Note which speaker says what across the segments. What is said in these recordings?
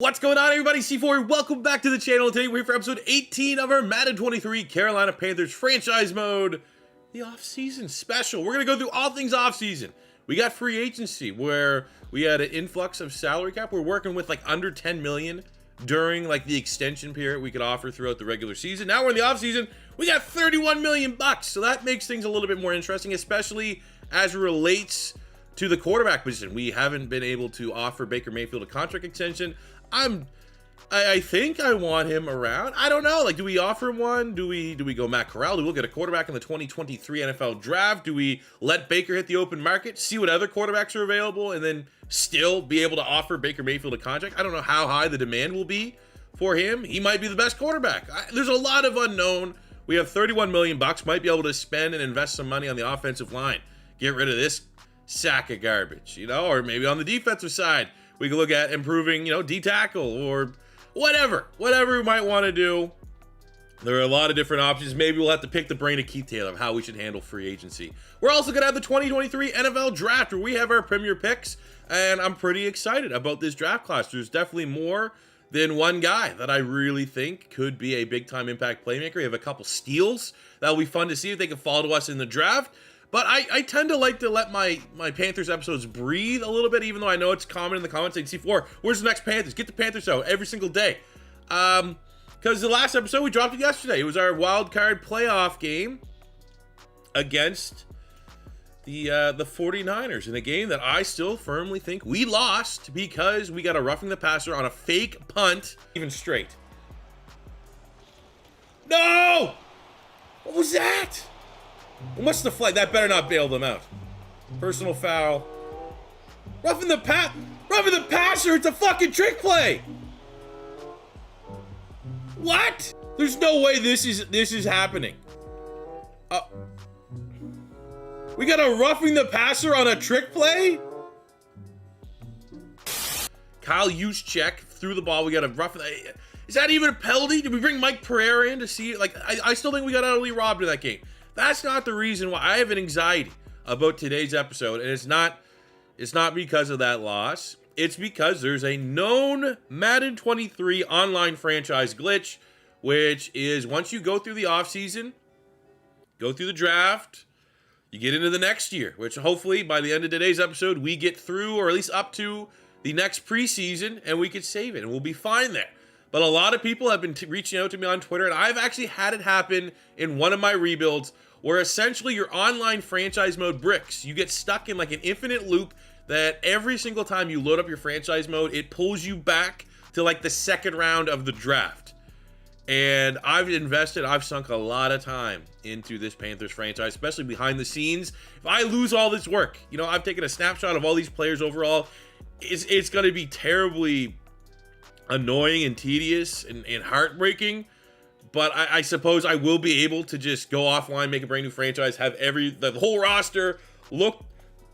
Speaker 1: What's going on, everybody? C4, welcome back to the channel. Today we're here for episode 18 of our Madden 23 Carolina Panthers Franchise Mode, the off-season special. We're going to go through all things off-season. We got free agency, where we had an influx of salary cap. We're working with like under 10 million during like the extension period we could offer throughout the regular season. Now we're in the off-season. We got 31 million bucks, so that makes things a little bit more interesting, especially as it relates to the quarterback position. We haven't been able to offer Baker Mayfield a contract extension. I think I want him around. I don't know. Like, do we offer him one? Do we go Matt Corral? Do we look at a quarterback in the 2023 NFL draft? Do we let Baker hit the open market, see what other quarterbacks are available, and then still be able to offer Baker Mayfield a contract? I don't know how high the demand will be for him. He might be the best quarterback. There's a lot of unknown. We have 31 million bucks. Might be able to spend and invest some money on the offensive line. Get rid of this sack of garbage, you know, or maybe on the defensive side, we could look at improving, you know, D-tackle or whatever we might want to do. There are a lot of different options. Maybe we'll have to pick the brain of Keith Taylor of how we should handle free agency. We're also going to have the 2023 NFL draft where we have our premier picks, and I'm pretty excited about this draft class. There's definitely more than one guy that I really think could be a big-time impact playmaker. We have a couple steals. That'll be fun to see if they can fall to us in the draft. But I tend to like to let my Panthers episodes breathe a little bit, even though I know it's common in the comments saying, C4, where's the next Panthers? Get the Panthers out every single day. Because the last episode, we dropped it yesterday. It was our wild card playoff game against the 49ers in a game that I still firmly think we lost because we got a roughing the passer on a fake punt, even straight. No! What was that? What's the flag? That better not bail them out. Personal foul. Roughing the passer. It's a fucking trick play. What? There's no way this is happening. We got a roughing the passer on a trick play? Kyle Juszczyk threw the ball. We got a roughing. Is that even a penalty? Did we bring Mike Pereira in to see it? Like, I still think we got utterly robbed in that game. That's not the reason why I have an anxiety about today's episode, and it's not because of that loss. It's because there's a known Madden 23 online franchise glitch, which is once you go through the offseason, go through the draft, you get into the next year, which hopefully by the end of today's episode, we get through or at least up to the next preseason, and we could save it, and we'll be fine there. But a lot of people have been reaching out to me on Twitter, and I've actually had it happen in one of my rebuilds, where essentially your online franchise mode bricks. You get stuck in like an infinite loop that every single time you load up your franchise mode, it pulls you back to like the second round of the draft. And I've sunk a lot of time into this Panthers franchise, especially behind the scenes. If I lose all this work, you know, I've taken a snapshot of all these players overall. It's going to be terribly annoying and tedious and heartbreaking. But I suppose I will be able to just go offline, make a brand new franchise, have the whole roster look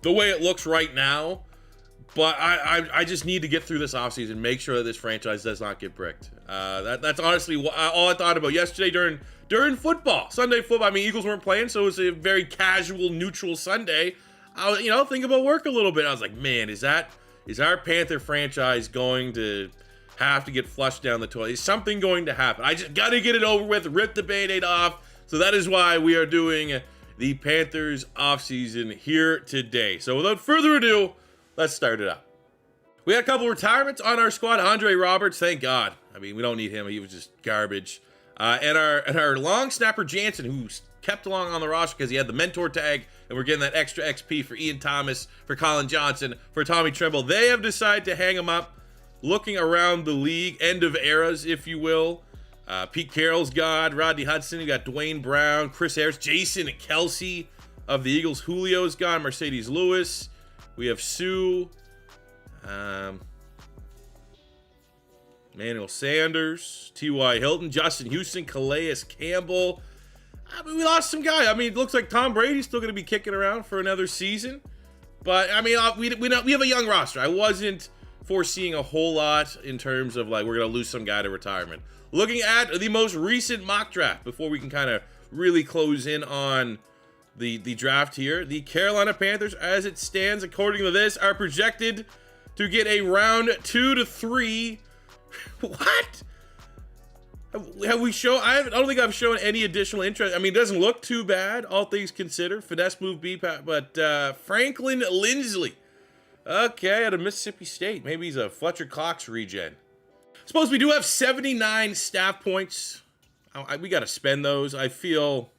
Speaker 1: the way it looks right now. But I just need to get through this offseason, make sure that this franchise does not get bricked. That's honestly all I thought about yesterday during football, Sunday football. I mean, Eagles weren't playing, so it was a very casual, neutral Sunday. I was, you know, think about work a little bit. I was like, man, is our Panther franchise going to have to get flushed down the toilet? Is something going to happen? I just got to get it over with, rip the Band-Aid off. So that is why we are doing the Panthers offseason here today. So without further ado, let's start it up. We had a couple retirements on our squad. Andre Roberts, thank God. I mean, we don't need him. He was just garbage. And our long snapper Jansen, who kept along on the roster because he had the mentor tag, and we're getting that extra XP for Ian Thomas, for Colin Johnson, for Tommy Tremble. They have decided to hang him up. Looking around the league, end of eras, if you will. Pete Carroll's gone, Rodney Hudson, you got Dwayne Brown, Chris Harris, Jason Kelsey of the Eagles, Julio's gone, Mercedes Lewis. We have Sue, Manuel Sanders, T.Y. Hilton, Justin Houston, Calais Campbell. I mean, we lost some guy. I mean, it looks like Tom Brady's still going to be kicking around for another season. But, I mean, we have a young roster. I wasn't foreseeing a whole lot in terms of like we're gonna lose some guy to retirement. Looking at the most recent mock draft before we can kind of really close in on the draft here, the Carolina Panthers, as it stands according to this, are projected to get a round 2 to 3 What? Have we shown? I don't think I've shown any additional interest. I mean, it doesn't look too bad, all things considered. Finesse move B, but Franklin Lindsley. Okay, out of Mississippi State. Maybe he's a Fletcher Cox regen. Suppose we do have 79 staff points. We got to spend those. I feel,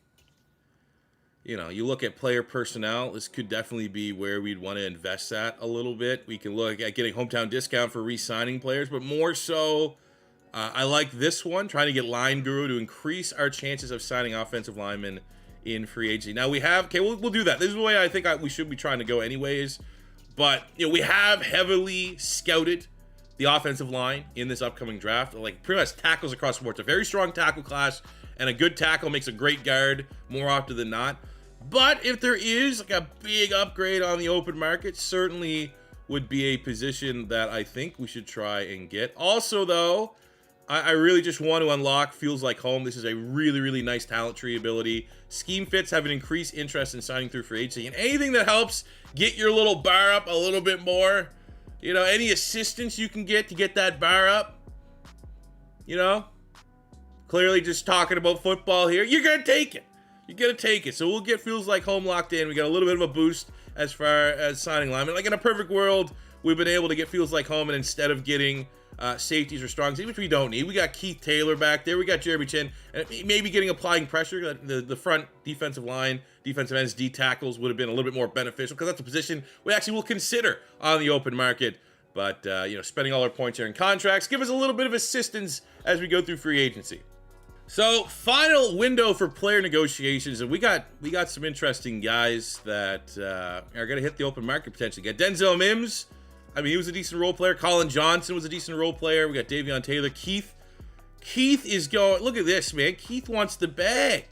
Speaker 1: you know, you look at player personnel, this could definitely be where we'd want to invest that a little bit. We can look at getting hometown discount for re-signing players, but more so, I like this one, trying to get Line Guru to increase our chances of signing offensive linemen in free agency. Now we have, okay, we'll do that. This is the way I think we should be trying to go anyways. But, you know, we have heavily scouted the offensive line in this upcoming draft. Like, pretty much tackles across the board. It's a very strong tackle class, and a good tackle makes a great guard more often than not. But if there is like a big upgrade on the open market, certainly would be a position that I think we should try and get. Also, though, I really just want to unlock Feels Like Home. This is a really, really nice talent tree ability. Scheme fits have an increased interest in signing through free agency. And anything that helps get your little bar up a little bit more, you know, any assistance you can get to get that bar up, you know, clearly just talking about football here, you're going to take it. You're going to take it. So we'll get Feels Like Home locked in. We got a little bit of a boost as far as signing linemen. Like in a perfect world, we've been able to get Feels Like Home, and instead of getting safeties or strong safeties, which we don't need. We got Keith Taylor back there. We got Jeremy Chin, and maybe getting applying pressure. The front defensive line, defensive ends, D tackles would have been a little bit more beneficial because that's a position we actually will consider on the open market. But you know, spending all our points here in contracts give us a little bit of assistance as we go through free agency. So final window for player negotiations, and we got some interesting guys that are going to hit the open market potentially. Got Denzel Mims. I mean, he was a decent role player. Colin Johnson was a decent role player. We got Davion Taylor. Keith is going, look at this, man. Keith wants the bag.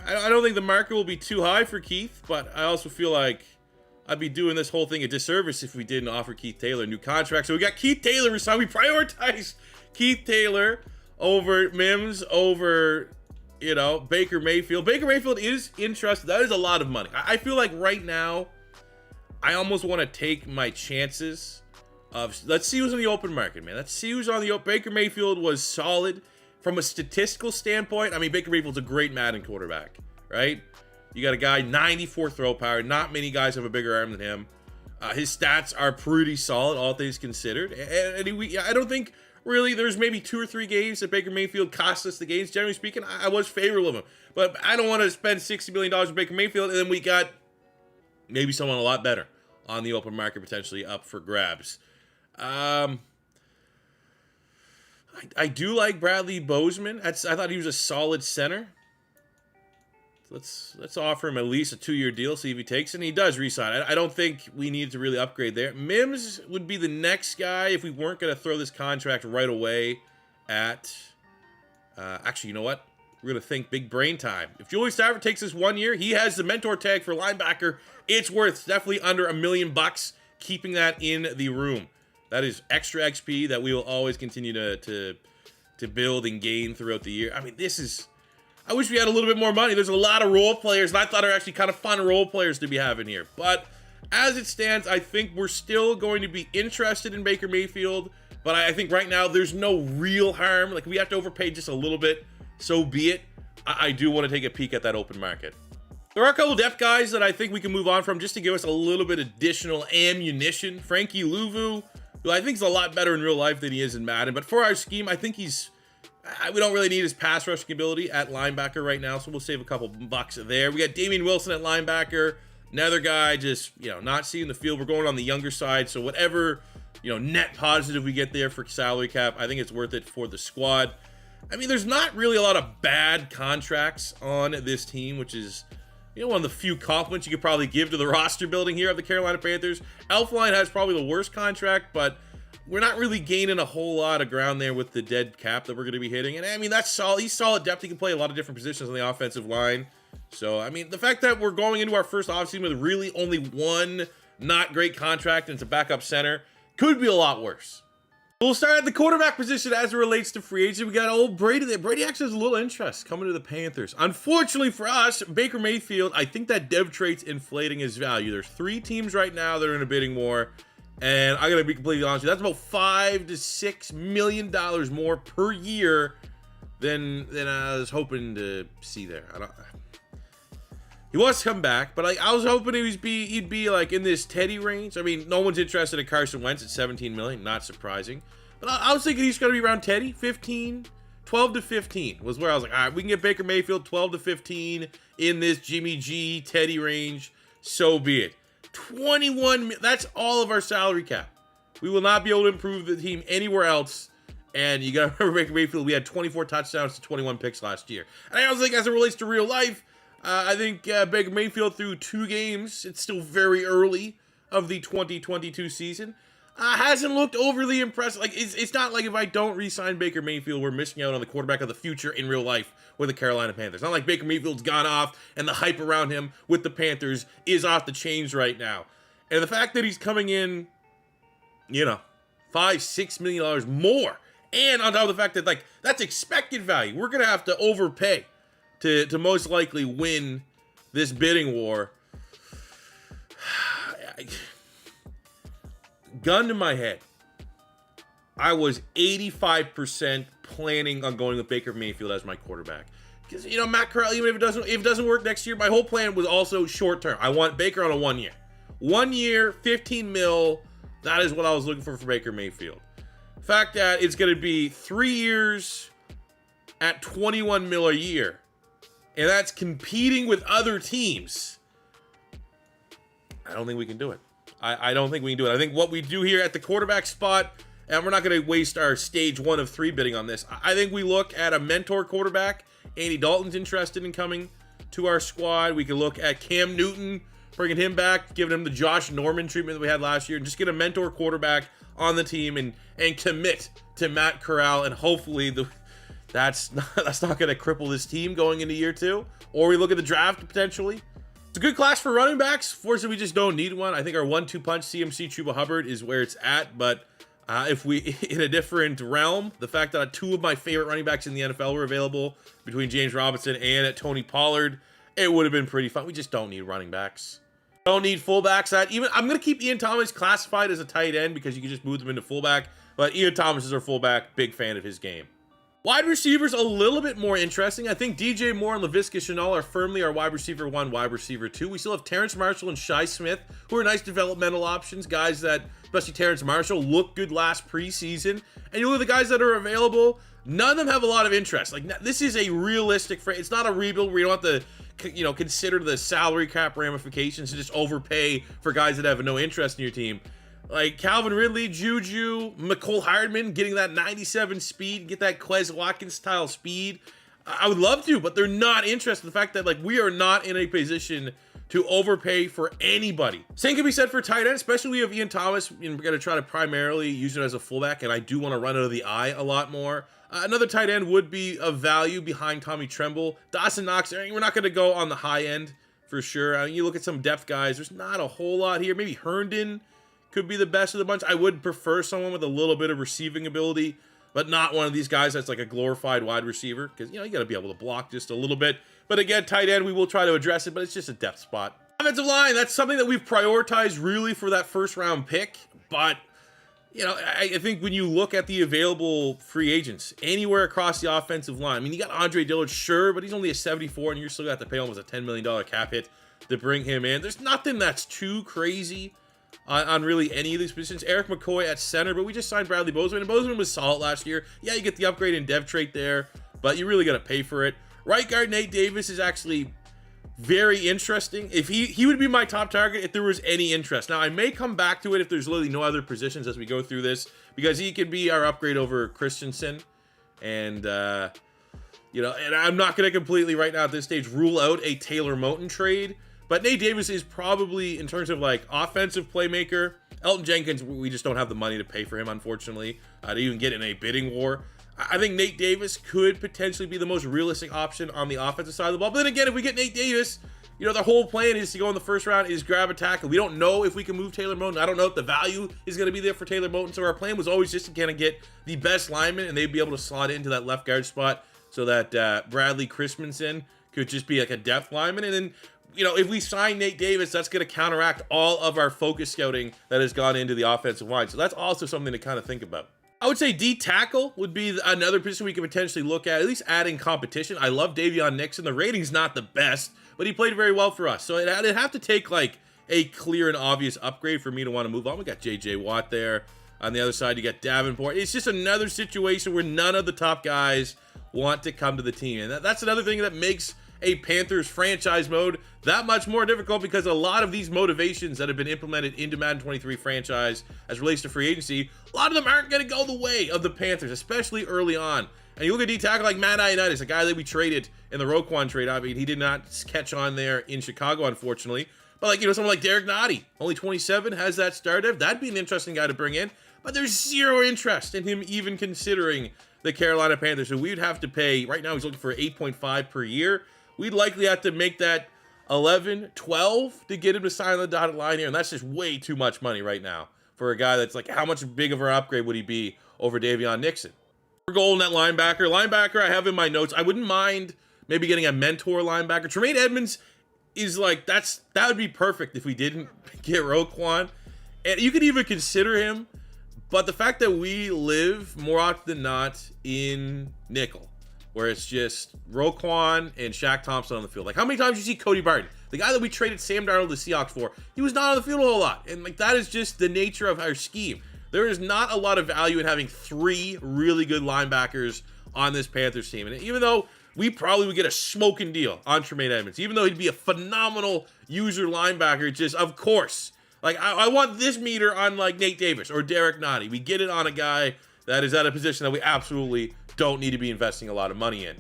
Speaker 1: I don't think the market will be too high for Keith, but I also feel like I'd be doing this whole thing a disservice if we didn't offer Keith Taylor a new contract. So we got Keith Taylor resigned. We prioritize Keith Taylor over Mims, over, you know, Baker Mayfield. Baker Mayfield is interested. That is a lot of money. I feel like right now, I almost want to take my chances of, let's see who's on the open market, man. Let's see who's on the open. Baker Mayfield was solid from a statistical standpoint. I mean, Baker Mayfield's a great Madden quarterback, right? You got a guy, 94 throw power. Not many guys have a bigger arm than him. His stats are pretty solid, all things considered. And I don't think really there's maybe 2 or 3 games that Baker Mayfield cost us the games. Generally speaking, I was favorable of him. But I don't want to spend $60 million on Baker Mayfield, and then we got maybe someone a lot better on the open market potentially up for grabs. I do like Bradley Bozeman. I thought he was a solid center. Let's offer him at least a 2-year deal, see if he takes it, and he does re-sign. I don't think we need to really upgrade there. Mims would be the next guy if we weren't going to throw this contract right away at... actually, you know what? We're going to think big brain time. If Julian Stafford takes this 1 year, he has the mentor tag for linebacker. It's worth definitely under $1 million keeping that in the room. That is extra XP that we will always continue to build and gain throughout the year. I mean, this is... I wish we had a little bit more money. There's a lot of role players, and I thought are actually kind of fun role players to be having here. But as it stands, I think we're still going to be interested in Baker Mayfield. But I think right now there's no real harm. Like, we have to overpay just a little bit. So be it. I do want to take a peek at that open market. There are a couple depth guys that I think we can move on from just to give us a little bit additional ammunition. Frankie Louvu, who I think is a lot better in real life than he is in Madden. But for our scheme, I think we don't really need his pass rushing ability at linebacker right now, so we'll save a couple bucks there. We got Damian Wilson at linebacker. Another guy just, you know, not seeing the field. We're going on the younger side, so whatever, you know, net positive we get there for salary cap, I think it's worth it for the squad. I mean, there's not really a lot of bad contracts on this team, which is, you know, one of the few compliments you could probably give to the roster building here of the Carolina Panthers. Elfline has probably the worst contract, but we're not really gaining a whole lot of ground there with the dead cap that we're going to be hitting. And I mean, that's solid. He's solid depth. He can play a lot of different positions on the offensive line. So, I mean, the fact that we're going into our first offseason with really only one not great contract and it's a backup center could be a lot worse. We'll start at the quarterback position as it relates to free agency. We got old Brady there. Brady actually has a little interest coming to the Panthers. Unfortunately for us, Baker Mayfield, I think that dev trait's inflating his value. There's 3 teams right now that are in a bidding war. And I gotta be completely honest with you, that's about $5 to $6 million more per year than I was hoping to see there. He wants to come back, but I was hoping he'd be like in this Teddy range. I mean, no one's interested in Carson Wentz at $17 million, not surprising. But I was thinking he's gonna be around Teddy, 12 to 15 was where I was like, all right, we can get Baker Mayfield 12 to 15 in this Jimmy G Teddy range. So be it. 21, that's all of our salary cap. We will not be able to improve the team anywhere else. And you got to remember Baker Mayfield, we had 24 touchdowns to 21 picks last year. And I also think as it relates to real life, I think Baker Mayfield through 2 games, it's still very early of the 2022 season, hasn't looked overly impressive. Like, it's not like if I don't re-sign Baker Mayfield, we're missing out on the quarterback of the future in real life with the Carolina Panthers. Not like Baker Mayfield's gone off and the hype around him with the Panthers is off the chains right now. And the fact that he's coming in, $5-6 million more, and on top of the fact that, like, that's expected value. We're going to have to overpay to most likely win this bidding war. Gun to my head, I was 85% planning on going with Baker Mayfield as my quarterback. Because, Matt Corral, even if it doesn't work next year, my whole plan was also short term. I want Baker on a 1 year. 1 year, 15 mil. That is what I was looking for Baker Mayfield. The fact that it's going to be 3 years at 21 mil a year, and that's competing with other teams, I don't think we can do it. I don't think we can do it. I think what we do here at the quarterback spot, and we're not going to waste our stage 1 of 3 bidding on this. I think we look at a mentor quarterback. Andy Dalton's interested in coming to our squad. We could look at Cam Newton, bringing him back, giving him the Josh Norman treatment that we had last year, and just get a mentor quarterback on the team and commit to Matt Corral, and hopefully that's not going to cripple this team going into year 2. Or we look at the draft potentially. It's a good class for running backs. Fortunately, we just don't need one. I think our 1-2 punch, CMC Chuba Hubbard, is where it's at. But if we, in a different realm, the fact that 2 of my favorite running backs in the NFL were available between James Robinson and Tony Pollard, it would have been pretty fun. We just don't need running backs. Don't need fullbacks. I'm going to keep Ian Thomas classified as a tight end because you can just move them into fullback. But Ian Thomas is our fullback. Big fan of his game. Wide receivers, a little bit more interesting. I think DJ Moore and Laviska Shenault are firmly our wide receiver 1, wide receiver 2. We still have Terrence Marshall and Shi Smith, who are nice developmental options. Guys that, especially Terrence Marshall, looked good last preseason. And you look at the guys that are available, none of them have a lot of interest. Like, this is a realistic frame. It's not a rebuild where you don't have to, consider the salary cap ramifications and just overpay for guys that have no interest in your team. Like Calvin Ridley, Juju, McCole Hardman, getting that 97 speed, get that Quez Watkins style speed. I would love to, but they're not interested in the fact that, like, we are not in a position to overpay for anybody. Same can be said for tight end, especially if Ian Thomas, we're going to try to primarily use it as a fullback, and I do want to run out of the eye a lot more. Another tight end would be of value behind Tommy Tremble. Dawson Knox, we're not going to go on the high end for sure. You look at some depth guys, there's not a whole lot here. Maybe Herndon could be the best of the bunch. I would prefer someone with a little bit of receiving ability, but not one of these guys that's like a glorified wide receiver, because, you got to be able to block just a little bit. But again, tight end, we will try to address it, but it's just a depth spot. Offensive line, that's something that we've prioritized really for that first round pick. But, I think when you look at the available free agents anywhere across the offensive line, I mean, you got Andre Dillard, sure, but he's only a 74, and you're still got to pay almost a $10 million cap hit to bring him in. There's nothing that's too crazy on really any of these positions. Eric McCoy at center, but we just signed Bradley Bozeman, and Bozeman was solid last year. Yeah, you get the upgrade in dev trait there, but you really got to pay for it. Right guard Nate Davis is actually very interesting. If he would be my top target if there was any interest. Now, I may come back to it if there's literally no other positions as we go through this, because he could be our upgrade over Christensen. And, and I'm not going to completely right now at this stage rule out a Taylor Moton trade. But Nate Davis is probably, in terms of like offensive playmaker, Elton Jenkins, we just don't have the money to pay for him, unfortunately, to even get in a bidding war. I think Nate Davis could potentially be the most realistic option on the offensive side of the ball. But then again, if we get Nate Davis, the whole plan is to go in the first round, is grab a tackle. We don't know if we can move Taylor Moton. I don't know if the value is going to be there for Taylor Moton. So our plan was always just to kind of get the best lineman, and they'd be able to slot into that left guard spot so that Bradley Christensen could just be like a depth lineman. And then if we sign Nate Davis, that's going to counteract all of our focus scouting that has gone into the offensive line. So that's also something to kind of think about. I would say D tackle would be another position we could potentially look at least adding competition. I love Davion Nixon. The rating's not the best, but he played very well for us. So it'd have to take like a clear and obvious upgrade for me to want to move on. We got JJ Watt there. On the other side, you got Davenport. It's just another situation where none of the top guys want to come to the team. And that's another thing that makes a Panthers franchise mode that much more difficult, because a lot of these motivations that have been implemented into Madden 23 franchise as relates to free agency, a lot of them aren't going to go the way of the Panthers, especially early on. And you look at D-tackle like Matt Ioannidis, a guy that we traded in the Roquan trade. I mean, he did not catch on there in Chicago, unfortunately. But like, someone like Derek Nottie, only 27, has that star dev. That'd be an interesting guy to bring in. But there's zero interest in him even considering the Carolina Panthers. So we'd have to pay, right now he's looking for 8.5 per year. We'd likely have to make that 11, 12 to get him to sign on the dotted line here. And that's just way too much money right now for a guy that's like, how much big of an upgrade would he be over Davion Nixon? We're going at linebacker. Linebacker, I have in my notes. I wouldn't mind maybe getting a mentor linebacker. Tremaine Edmonds is like, that would be perfect if we didn't get Roquan. And you could even consider him. But the fact that we live more often than not in nickel, where it's just Roquan and Shaq Thompson on the field. Like, how many times you see Cody Barton, the guy that we traded Sam Darnold to the Seahawks for? He was not on the field a whole lot. And like, that is just the nature of our scheme. There is not a lot of value in having 3 really good linebackers on this Panthers team. And even though we probably would get a smoking deal on Tremaine Edmonds, even though he'd be a phenomenal user linebacker, just, of course, like, I want this meter on, like, Nate Davis or Derek Nottie. We get it on a guy that is at a position that we absolutely don't need to be investing a lot of money in.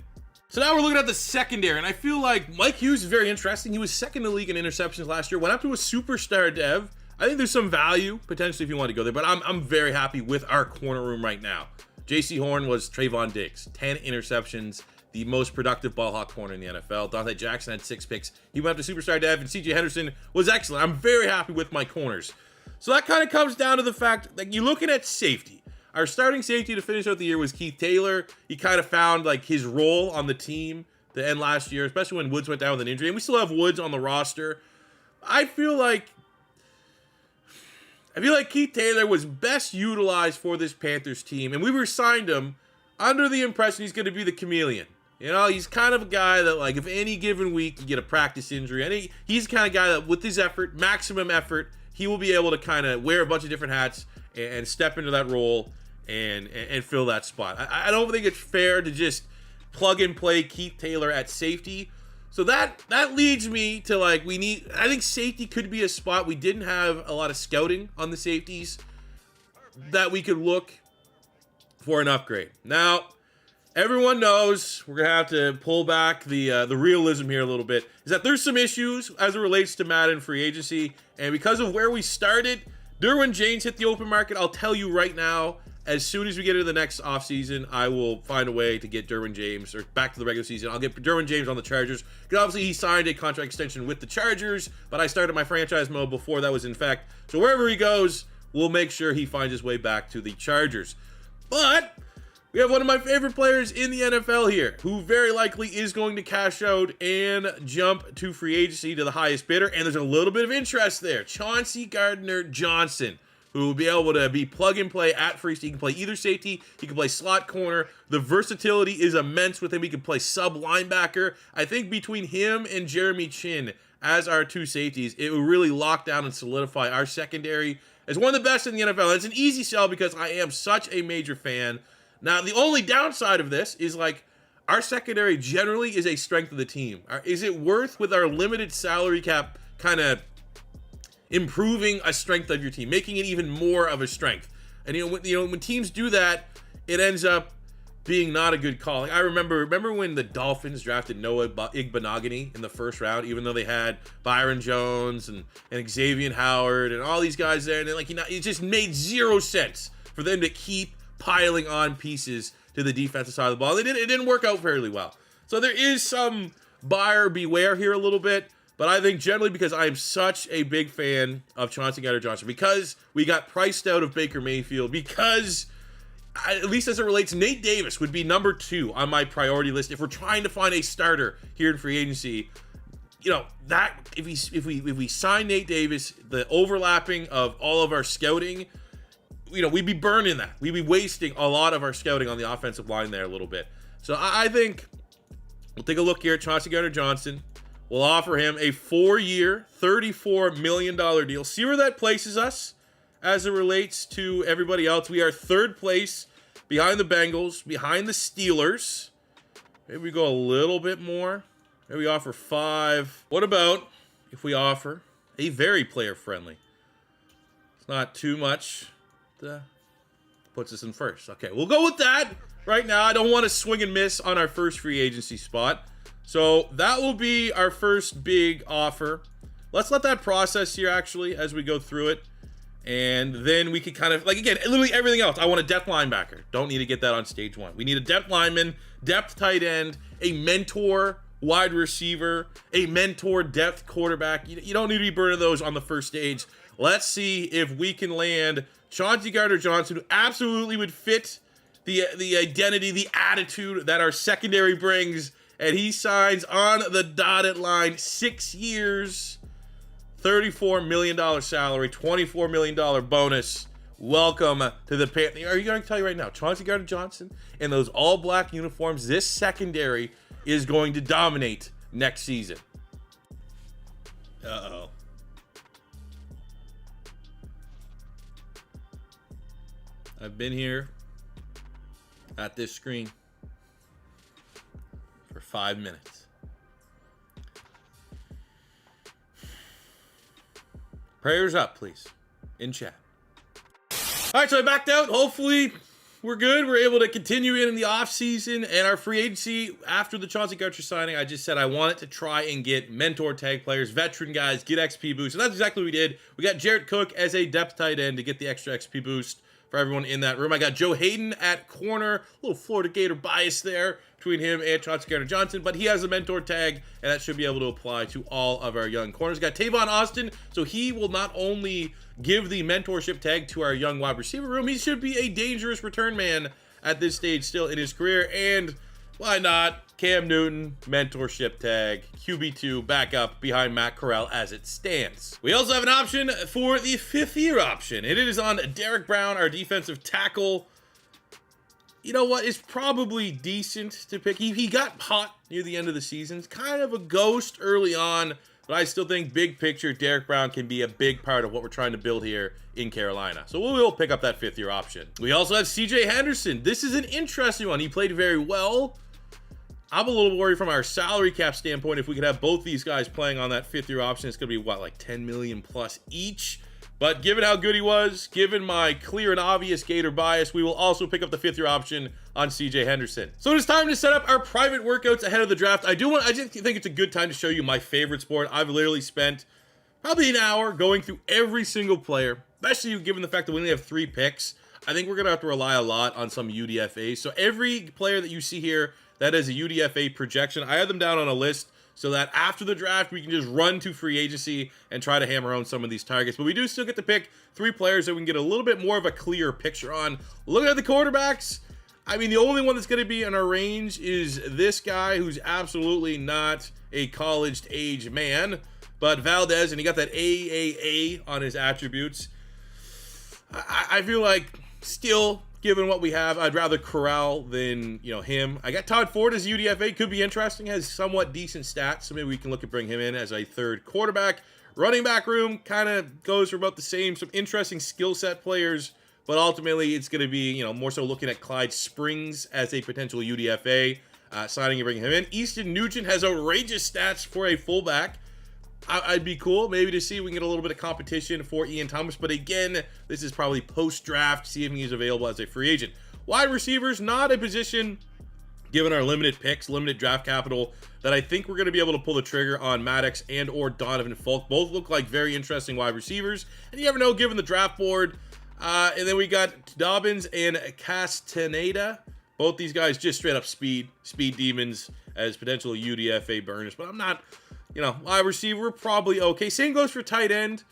Speaker 1: So now we're looking at the secondary, and I feel like Mike Hughes is very interesting. He was second in the league in interceptions last year, went up to a superstar dev. I think there's some value, potentially, if you want to go there, but I'm very happy with our corner room right now. J.C. Horn was Trayvon Diggs, 10 interceptions, the most productive ball hawk corner in the NFL. Dante Jackson had 6 picks. He went up to superstar dev, and C.J. Henderson was excellent. I'm very happy with my corners. So that kind of comes down to the fact that you're looking at safety. Our starting safety to finish out the year was Keith Taylor. He kind of found like his role on the team to end last year, especially when Woods went down with an injury. And we still have Woods on the roster. I feel like Keith Taylor was best utilized for this Panthers team, and we signed him under the impression he's going to be the chameleon. He's kind of a guy that, like, if any given week you get a practice injury, and he's the kind of guy that with his effort, maximum effort, he will be able to kind of wear a bunch of different hats and step into that role and fill that spot. I don't think it's fair to just plug and play Keith Taylor at safety. So that leads me to, like, I think safety could be a spot. We didn't have a lot of scouting on the safeties that we could look for an upgrade. Now, everyone knows we're going to have to pull back the realism here a little bit, is that there's some issues as it relates to Madden free agency. And because of where we started, Derwin James hit the open market. I'll tell you right now, as soon as we get into the next offseason, I will find a way to get Derwin James, or back to the regular season. I'll get Derwin James on the Chargers. Because obviously he signed a contract extension with the Chargers, but I started my franchise mode before that was in effect. So wherever he goes, we'll make sure he finds his way back to the Chargers. But we have one of my favorite players in the NFL here, who very likely is going to cash out and jump to free agency to the highest bidder. And there's a little bit of interest there. Chauncey Gardner-Johnson, who will be able to be plug and play at free. He can play either safety. He can play slot corner. The versatility is immense with him. He can play sub linebacker. I think between him and Jeremy Chin as our 2 safeties, it will really lock down and solidify our secondary as one of the best in the NFL. And it's an easy sell because I am such a major fan. Now, the only downside of this is, like, our secondary generally is a strength of the team. Is it worth, with our limited salary cap, kind of improving a strength of your team, making it even more of a strength? And when teams do that, it ends up being not a good call. Like, I remember when the Dolphins drafted Noah Igbenogany in the first round, even though they had Byron Jones and Xavier Howard and all these guys there, and it just made zero sense for them to keep piling on pieces to the defensive side of the ball. It didn't work out fairly well. So there is some buyer beware here a little bit, but I think generally because I am such a big fan of Chauncey Gardner-Johnson, because we got priced out of Baker Mayfield, because at least as it relates, Nate Davis would be number 2 on my priority list if we're trying to find a starter here in free agency. you know, that if we sign Nate Davis, the overlapping of all of our scouting, you know, we'd be burning that. We'd be wasting a lot of our scouting on the offensive line there a little bit. So I think we'll take a look here at Chauncey Gardner-Johnson. We'll offer him a 4-year, $34 million deal. See where that places us as it relates to everybody else. We are third place behind the Bengals, behind the Steelers. Maybe we go a little bit more. Maybe we offer 5. What about if we offer a very player-friendly? It's not too much. Puts us in first. Okay, we'll go with that right now. I don't want to swing and miss on our first free agency spot. So that will be our first big offer. Let's let that process here, actually, as we go through it. And then we could kind of, like, again, literally everything else. I want a depth linebacker. Don't need to get that on stage 1. We need a depth lineman, depth tight end, a mentor wide receiver, a mentor depth quarterback. You don't need to be burning those on the first stage. Let's see if we can land Chauncey Gardner-Johnson, who absolutely would fit the identity, the attitude that our secondary brings. And he signs on the dotted line, 6 years, $34 million salary, $24 million bonus. Welcome to the Panthers. Are you going to tell you right now, Chauncey Gardner-Johnson in those all-black uniforms, this secondary is going to dominate next season. Uh-oh. I've been here at this screen for 5 minutes. Prayers up, please, in chat. All right, so I backed out. Hopefully we're good. We're able to continue in the offseason and our free agency after the Chauncey Gardner signing. I just said I wanted to try and get mentor tag players, veteran guys, get XP boost. And that's exactly what we did. We got Jared Cook as a depth tight end to get the extra XP boost for everyone in that room. I got Joe Hayden at corner. A little Florida Gator bias there between him and Chauncey Gardner-Johnson, but he has a mentor tag, and that should be able to apply to all of our young corners. Got Tavon Austin, so he will not only give the mentorship tag to our young wide receiver room, he should be a dangerous return man at this stage still in his career. And why not Cam Newton, mentorship tag, QB2 backup behind Matt Corral as it stands. We also have an option for the 5th-year option. It is on Derek Brown, our defensive tackle. You know what? It's probably decent to pick. He got hot near the end of the season. It's kind of a ghost early on, but I still think big picture, Derek Brown can be a big part of what we're trying to build here in Carolina. So we will pick up that 5th-year option. We also have CJ Henderson. This is an interesting one. He played very well. I'm a little worried from our salary cap standpoint. If we could have both these guys playing on that 5th-year option, it's going to be, what, like $10 million plus each? But given how good he was, given my clear and obvious Gator bias, we will also pick up the 5th-year option on CJ Henderson. So it is time to set up our private workouts ahead of the draft. I just think it's a good time to show you my favorite sport. I've literally spent probably an hour going through every single player, especially given the fact that we only have 3 picks. I think we're going to have to rely a lot on some UDFAs. So every player that you see here that is a UDFA projection, I have them down on a list so that after the draft, we can just run to free agency and try to hammer home some of these targets. But we do still get to pick 3 players that we can get a little bit more of a clear picture on. Looking at the quarterbacks, I mean, the only one that's going to be in our range is this guy who's absolutely not a college age man, but Valdez, and he got that AAA on his attributes. I feel like still, given what we have, I'd rather Corral than, him. I got Todd Ford as UDFA. Could be interesting. Has somewhat decent stats, so maybe we can look at bring him in as a 3rd quarterback. Running back room kind of goes for about the same. Some interesting skill set players, but ultimately it's going to be, more so looking at Clyde Springs as a potential UDFA. Signing and bringing him in. Easton Nugent has outrageous stats for a fullback. I'd be cool maybe to see if we can get a little bit of competition for Ian Thomas. But again, this is probably post-draft, see if he's available as a free agent. Wide receivers, not a position, given our limited picks, limited draft capital, that I think we're going to be able to pull the trigger on Maddox and or Donovan Folk. Both look like very interesting wide receivers. And you never know, given the draft board. And then we got Dobbins and Castaneda. Both these guys just straight up speed demons as potential UDFA burners. But I'm not... wide receiver, probably okay. Same goes for tight end.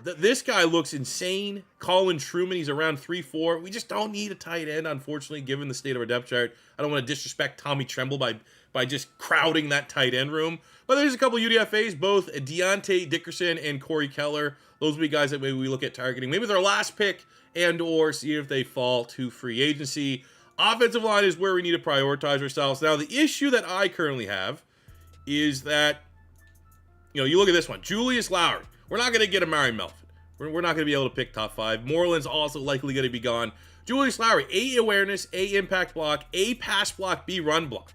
Speaker 1: This guy looks insane. Colin Truman, he's around 3'4". We just don't need a tight end, unfortunately, given the state of our depth chart. I don't want to disrespect Tommy Tremble by just crowding that tight end room. But there's a couple UDFAs, both Deontay Dickerson and Corey Keller. Those would be guys that maybe we look at targeting. Maybe their last pick and or see if they fall to free agency. Offensive line is where we need to prioritize ourselves. Now, the issue that I currently have is that, you look at this one. Julius Lowry. We're not going to get Amari Melvin. We're not going to be able to pick top 5. Moreland's also likely going to be gone. Julius Lowry, A, awareness, A, impact block, A, pass block, B, run block.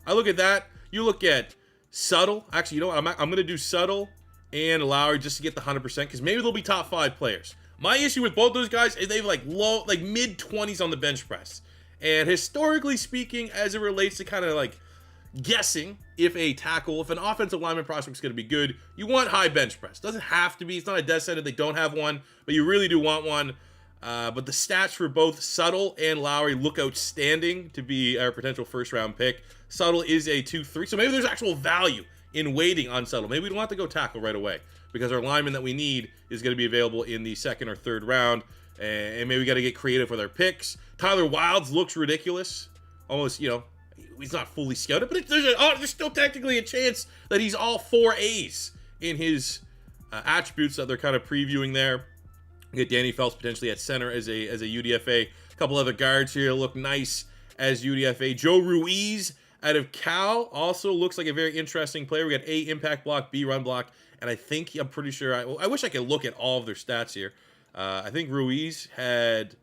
Speaker 1: I look at that. You look at Subtle. Actually, you know what? I'm going to do Subtle and Lowry just to get the 100% because maybe they'll be top 5 players. My issue with both those guys is they've mid-20s on the bench press. And historically speaking, as it relates to kind of guessing if an offensive lineman prospect is going to be good, you want high bench press. Doesn't have to be. It's not a death sentence. They don't have one, but you really do want one. But the stats for both Subtle and Lowry look outstanding to be our potential first-round pick. Subtle is a 2-3, so maybe there's actual value in waiting on Subtle. Maybe we don't have to go tackle right away because our lineman that we need is going to be available in the 2nd or 3rd round, and maybe we got to get creative with our picks. Tyler Wilds looks ridiculous. Almost, he's not fully scouted, but there's still technically a chance that he's all 4 A's in his attributes that they're kind of previewing there. We get Danny Phelps potentially at center as a UDFA. A couple other guards here look nice as UDFA. Joe Ruiz out of Cal also looks like a very interesting player. We got A, impact block, B, run block, and I'm pretty sure, I wish I could look at all of their stats here. I think Ruiz had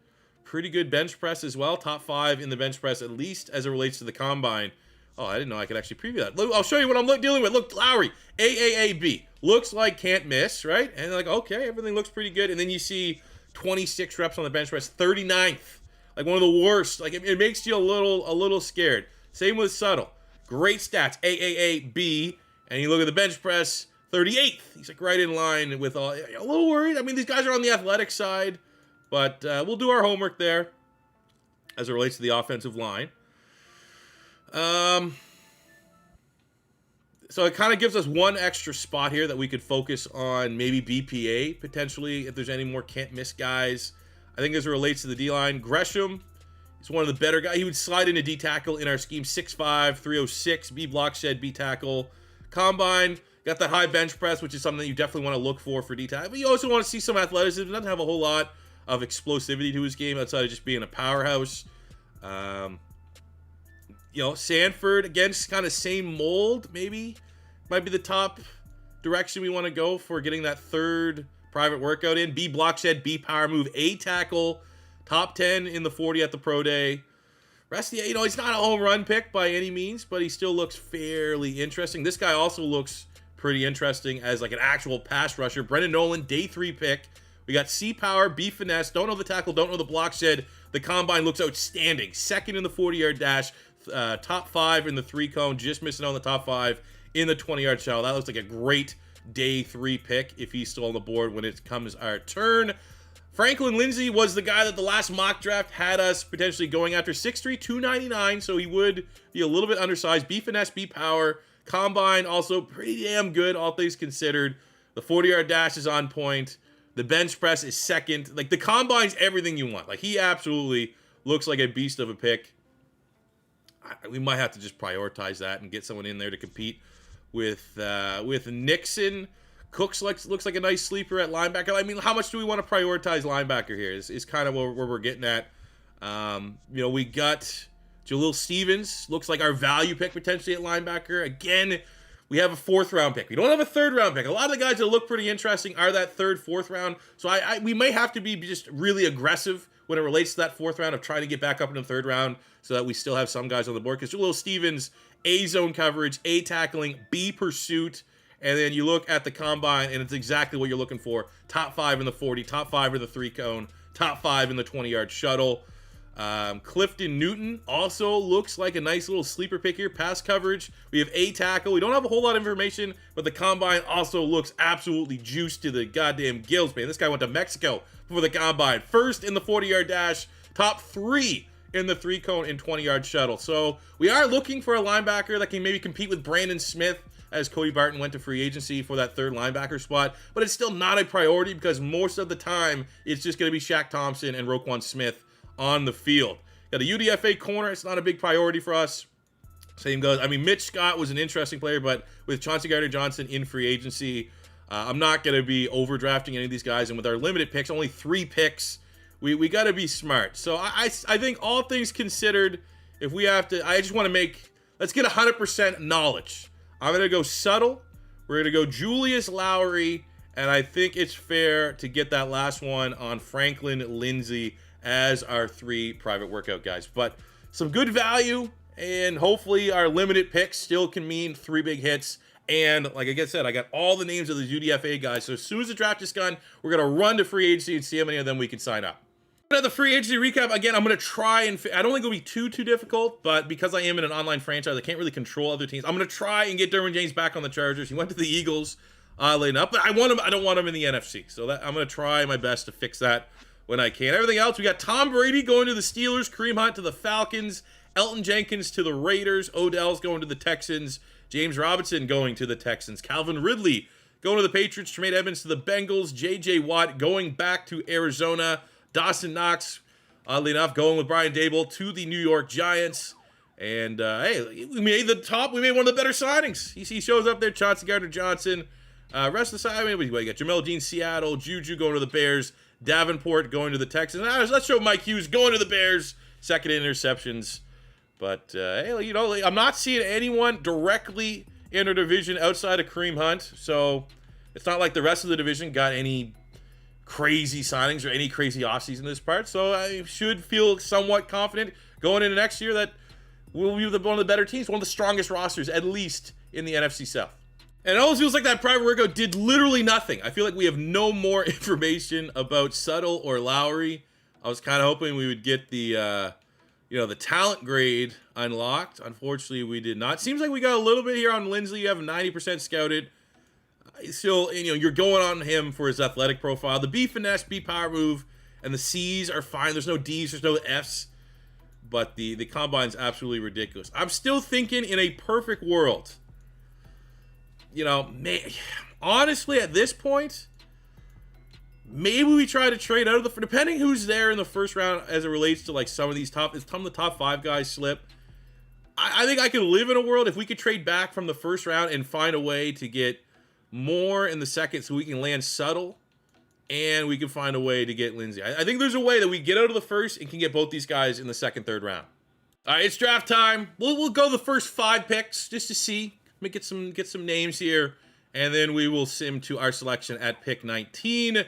Speaker 1: pretty good bench press as well. Top 5 in the bench press, at least as it relates to the combine. Oh, I didn't know I could actually preview that. Look, I'll show you what I'm dealing with. Look, Lowry, AAAB. Looks like can't miss, right? And okay, everything looks pretty good. And then you see 26 reps on the bench press, 39th. One of the worst. It makes you a little scared. Same with Subtle. Great stats, AAAB. And you look at the bench press, 38th. He's right in line with all. A little worried. I mean, these guys are on the athletic side. But we'll do our homework there as it relates to the offensive line. So it kind of gives us one extra spot here that we could focus on maybe BPA, potentially, if there's any more can't-miss guys. I think as it relates to the D-line, Gresham is one of the better guys. He would slide into D-tackle in our scheme, 6'5", 306, B block shed, B tackle. Combine, got that high bench press, which is something that you definitely want to look for D-tackle. But you also want to see some athleticism. He doesn't have a whole lot of explosivity to his game outside of just being a powerhouse. Sanford, again, kind of same mold, maybe. Might be the top direction we want to go for getting that 3rd private workout in. B block shed, B power move, A tackle, top 10 in the 40 at the pro day. Rest of the, he's not a home run pick by any means, but he still looks fairly interesting. This guy also looks pretty interesting as an actual pass rusher. Brendan Nolan, day 3 pick. We got C power, B finesse, don't know the tackle, don't know the block shed. The combine looks outstanding. 2nd in the 40-yard dash, top 5 in the 3-cone, just missing on the top 5 in the 20-yard shuttle. That looks like a great day 3 pick if he's still on the board when it comes our turn. Franklin Lindsay was the guy that the last mock draft had us potentially going after. 6'3", 299, so he would be a little bit undersized. B finesse, B power. Combine also pretty damn good, all things considered. The 40-yard dash is on point. The bench press is 2nd. The combine's everything you want. He absolutely looks like a beast of a pick. We might have to just prioritize that and get someone in there to compete with Nixon. Cooks looks like a nice sleeper at linebacker. I mean, how much do we want to prioritize linebacker here is kind of where we're getting at. We got Jalil Stevens. Looks like our value pick potentially at linebacker. Again, we have a 4th round pick. We don't have a 3rd round pick. A lot of the guys that look pretty interesting are that 3rd, 4th round. So we may have to be just really aggressive when it relates to that 4th round of trying to get back up in the 3rd round so that we still have some guys on the board. Because Jalil Stevens, A zone coverage, A tackling, B pursuit, and then you look at the combine and it's exactly what you're looking for. Top 5 in the 40, top 5 in the 3-cone, top 5 in the 20-yard shuttle. Clifton Newton also looks like a nice little sleeper pick here. Pass coverage. We have A tackle. We don't have a whole lot of information, but the combine also looks absolutely juiced to the goddamn gills, man. This guy went to Mexico for the combine. 1st in the 40-yard dash. Top 3 in the 3-cone and 20-yard shuttle. So we are looking for a linebacker that can maybe compete with Brandon Smith as Cody Barton went to free agency for that third linebacker spot, but it's still not a priority because most of the time it's just going to be Shaq Thompson and Roquan Smith on the field. Got a UDFA corner, it's not a big priority for us. Same goes. I mean, Mitch Scott was an interesting player, but with Chauncey Gardner-Johnson in free agency, I'm not going to be overdrafting any of these guys. And with our limited picks, only 3 picks, we got to be smart. So I think all things considered, if we have to, I just want to let's get 100% knowledge. I'm going to go subtle. We're going to go Julius Lowry. And I think it's fair to get that last one on Franklin Lindsay as our 3 private workout guys. But some good value, and hopefully our limited picks still can mean 3 big hits. And like I said, I got all the names of the UDFA guys. So as soon as the draft is done, we're going to run to free agency and see how many of them we can sign up. The free agency recap, again, I'm going to try and I don't think it'll be too difficult, but because I am in an online franchise, I can't really control other teams. I'm going to try and get Derwin James back on the Chargers. He went to the Eagles late enough, but I don't want him in the NFC. So I'm going to try my best to fix that when I can. Everything else, we got Tom Brady going to the Steelers, Kareem Hunt to the Falcons, Elton Jenkins to the Raiders, Odell's going to the Texans, James Robinson going to the Texans, Calvin Ridley going to the Patriots, Tremaine Edmonds to the Bengals, J.J. Watt going back to Arizona, Dawson Knox, oddly enough, going with Brian Dable to the New York Giants. And, hey, we made one of the better signings. He shows up there, Chauncey Gardner-Johnson. Rest of the side, we got Jamel Dean, Seattle, Juju going to the Bears, Davenport going to the Texans. Let's show Mike Hughes going to the Bears, second interceptions. But, hey, I'm not seeing anyone directly in our division outside of Kareem Hunt. So it's not like the rest of the division got any crazy signings or any crazy offseason this part. So I should feel somewhat confident going into next year that we'll be one of the better teams, one of the strongest rosters, at least in the NFC South. And it almost feels like that private workout did literally nothing. I feel like we have no more information about Suttle or Lowry. I was kind of hoping we would get the talent grade unlocked. Unfortunately, we did not. Seems like we got a little bit here on Lindsay. You have 90% scouted. Still, you're going on him for his athletic profile. The B finesse, B power move, and the C's are fine. There's no D's, there's no F's. But the combine's absolutely ridiculous. I'm still thinking in a perfect world. Honestly, at this point, maybe we try to trade out of depending who's there in the first round as it relates to like some of these some of the top 5 guys slip. I think I could live in a world if we could trade back from the first round and find a way to get more in the second so we can land Suttle and we can find a way to get Lindsay. I think there's a way that we get out of the first and can get both these guys in the second, third round. All right, it's draft time. We'll go the first 5 picks just to see. Get some names here, and then we will sim to our selection at pick 19.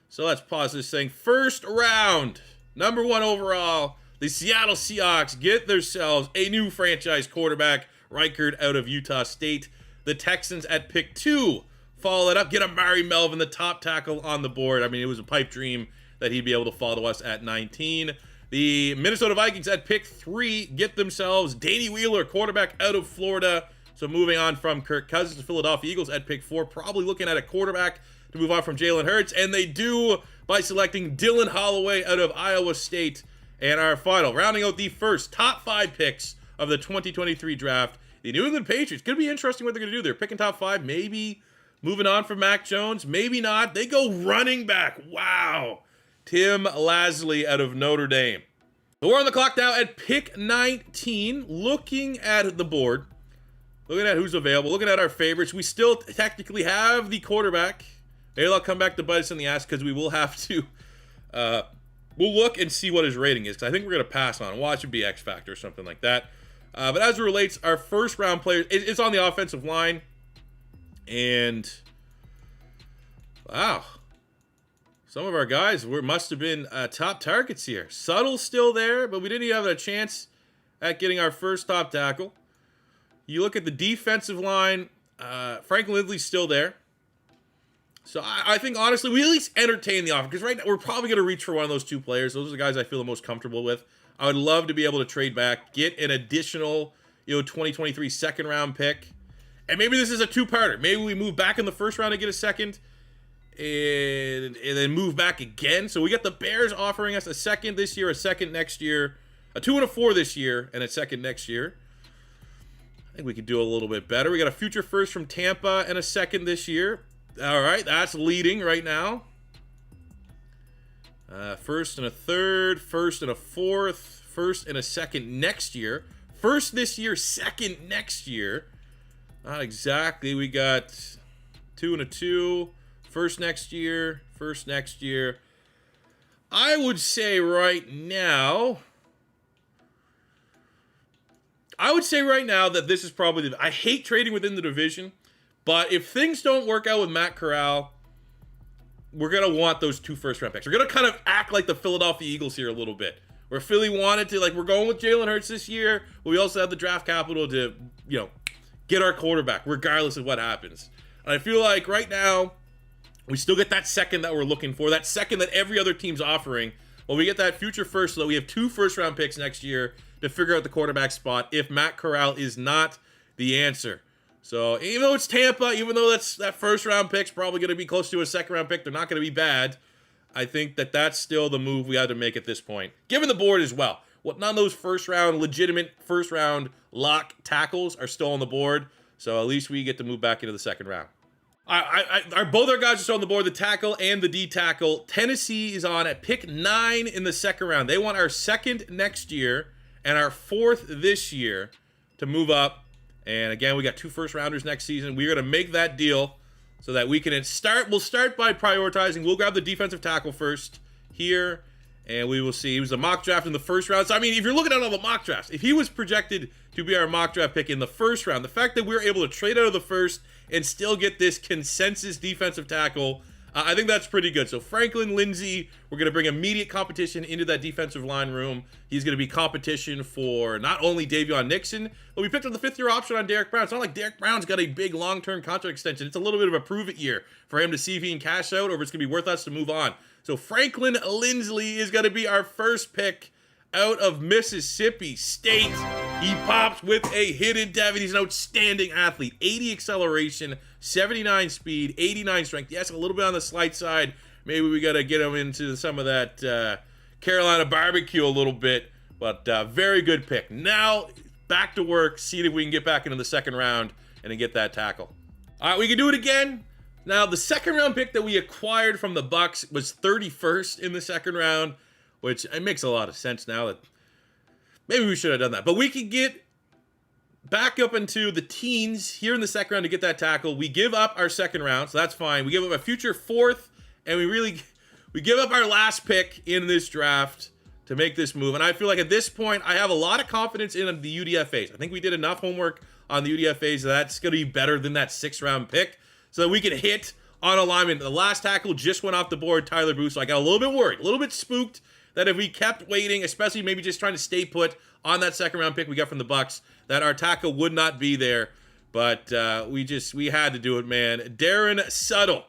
Speaker 1: So let's pause this thing. First round, number 1 overall, the Seattle Seahawks get themselves a new franchise quarterback, Reichard out of Utah State. The Texans at pick 2 follow it up, get Amari Melvin, the top tackle on the board. I mean, it was a pipe dream that he'd be able to fall to us at 19. The Minnesota Vikings at pick 3 get themselves Danny Wheeler, quarterback out of Florida. So moving on from Kirk Cousins to Philadelphia Eagles at pick 4, probably looking at a quarterback to move on from Jalen Hurts. And they do by selecting Dylan Holloway out of Iowa State. And our final, rounding out the first top 5 picks of the 2023 draft, the New England Patriots. Going to be interesting what they're going to do. They're picking top 5, maybe moving on from Mac Jones, maybe not. They go running back. Wow. Tim Lasley out of Notre Dame. So we're on the clock now at pick 19, looking at the board, looking at who's available, looking at our favorites. We still technically have the quarterback. Maybe I'll come back to bite us in the ass because we will have to, we'll look and see what his rating is because I think we're going to pass on. Watch it be X Factor or something like that. But as it relates, our first round players, it's on the offensive line. And, wow. Some of our guys must have been top targets here. Suttle's still there, but we didn't even have a chance at getting our first top tackle. You look at the defensive line, Franklin Lindsay's still there. So I think, honestly, we at least entertain the offense. Because right now, we're probably going to reach for one of those 2 players. Those are the guys I feel the most comfortable with. I would love to be able to trade back, get an additional, 2023 second-round pick. And maybe this is a 2-parter. Maybe we move back in the first round to get a second. And then move back again. So we got the Bears offering us a second this year, a second next year, a 2 and a 4 this year, and a second next year. I think we could do a little bit better. We got a future first from Tampa and a second this year. All right, that's leading right now. First and a third, first and a fourth, first and a second next year. First this year, second next year. Not exactly. We got 2 and a 2. First next year, first next year. I would say right now that this is probably I hate trading within the division, but if things don't work out with Matt Corral, we're going to want those 2 first-round picks. We're going to kind of act like the Philadelphia Eagles here a little bit, where Philly wanted to, like, we're going with Jalen Hurts this year, but we also have the draft capital to, get our quarterback, regardless of what happens. And I feel like right now, we still get that second that we're looking for, that second that every other team's offering. Well, we get that future first, so that we have 2 first-round picks next year to figure out the quarterback spot if Matt Corral is not the answer. So even though it's Tampa, even though that first-round pick's probably going to be close to a second-round pick, they're not going to be bad. I think that's still the move we have to make at this point. Given the board as well. None of those legitimate first-round lock tackles are still on the board. So at least we get to move back into the second round. Both our guys are still on the board, the tackle and the D tackle. Tennessee is on at pick 9 in the second round. They want our second next year and our 4th this year to move up. And again, we got 2 first rounders next season. We're going to make that deal so that we can start. We'll start by prioritizing. We'll grab the defensive tackle first here, and we will see. He was a mock draft in the first round. So, I mean, if you're looking at all the mock drafts, if he was projected to be our mock draft pick in the first round, the fact that we were able to trade out of the first and still get this consensus defensive tackle, I think that's pretty good. So Franklin Lindsay, we're going to bring immediate competition into that defensive line room. He's going to be competition for not only Davion Nixon, but we picked up the 5th-year option on Derek Brown. It's not like Derek Brown's got a big long-term contract extension. It's a little bit of a prove-it year for him to see if he can cash out or if it's going to be worth us to move on. So Franklin Lindsay is going to be our first pick out of Mississippi State. He pops with a hidden dev, and he's an outstanding athlete. 80 acceleration, 79 speed, 89 strength. Yes, a little bit on the slight side. Maybe we got to get him into some of that Carolina barbecue a little bit, but very good pick. Now, back to work, see if we can get back into the second round and then get that tackle. All right, we can do it again. Now, the second round pick that we acquired from the Bucs was 31st in the second round, which it makes a lot of sense now that maybe we should have done that. But we can get back up into the teens here in the second round to get that tackle. We give up our second round, so that's fine. We give up a future 4th, and we give up our last pick in this draft to make this move. And I feel like at this point, I have a lot of confidence in the UDFAs. I think we did enough homework on the UDFAs that's going to be better than that 6th-round pick so that we can hit on alignment. The last tackle just went off the board, Tyler Booth, so I got a little bit worried, a little bit spooked that if we kept waiting, especially maybe just trying to stay put on that second-round pick we got from the Bucs, that our tackle would not be there. But we had to do it, man. Darren Suttle.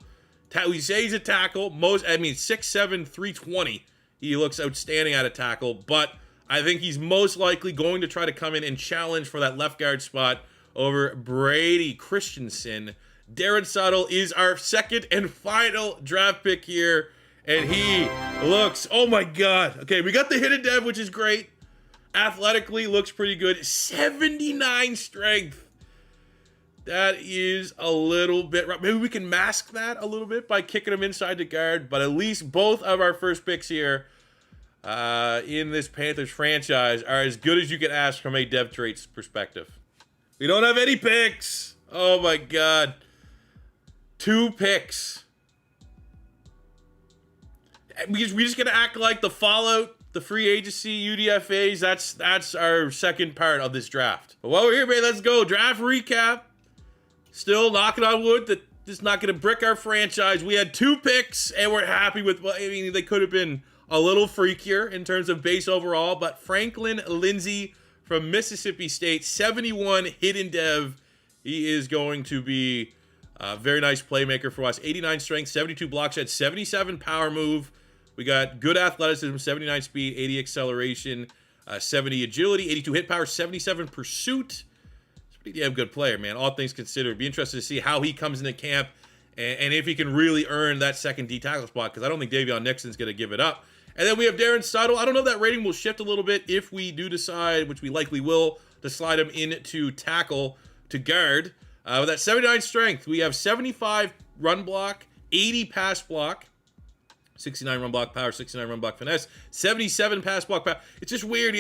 Speaker 1: We say he's a tackle. 6'7", 320. He looks outstanding at a tackle. But I think he's most likely going to try to come in and challenge for that left guard spot over Brady Christensen. Darren Suttle is our second and final draft pick here. And he looks, oh my God. Okay, we got the hidden dev, which is great. Athletically, looks pretty good. 79 strength. That is a little bit rough. Maybe we can mask that a little bit by kicking him inside the guard. But at least both of our first picks here in this Panthers franchise are as good as you can ask from a dev traits perspective. We don't have any picks. Oh my God. 2 picks. We just gonna act like the fallout, the free agency, UDFAs, that's our second part of this draft. But while we're here, man, let's go. Draft recap. Still knocking on wood that this is not gonna brick our franchise. We had 2 picks, and we're happy with, well, I mean, they could have been a little freakier in terms of base overall, but Franklin Lindsay from Mississippi State, 71 hidden dev. He is going to be a very nice playmaker for us. 89 strength, 72 block shed, 77 power move. We got good athleticism, 79 speed, 80 acceleration, 70 agility, 82 hit power, 77 pursuit. He's a pretty damn good player, man, all things considered. Be interested to see how he comes into camp and if he can really earn that second D tackle spot, because I don't think Davion Nixon's going to give it up. And then we have Darren Suttle. I don't know if that rating will shift a little bit if we do decide, which we likely will, to slide him into tackle to guard. With that 79 strength, we have 75 run block, 80 pass block, 69 run block power, 69 run block finesse, 77 pass block power. It's just weird.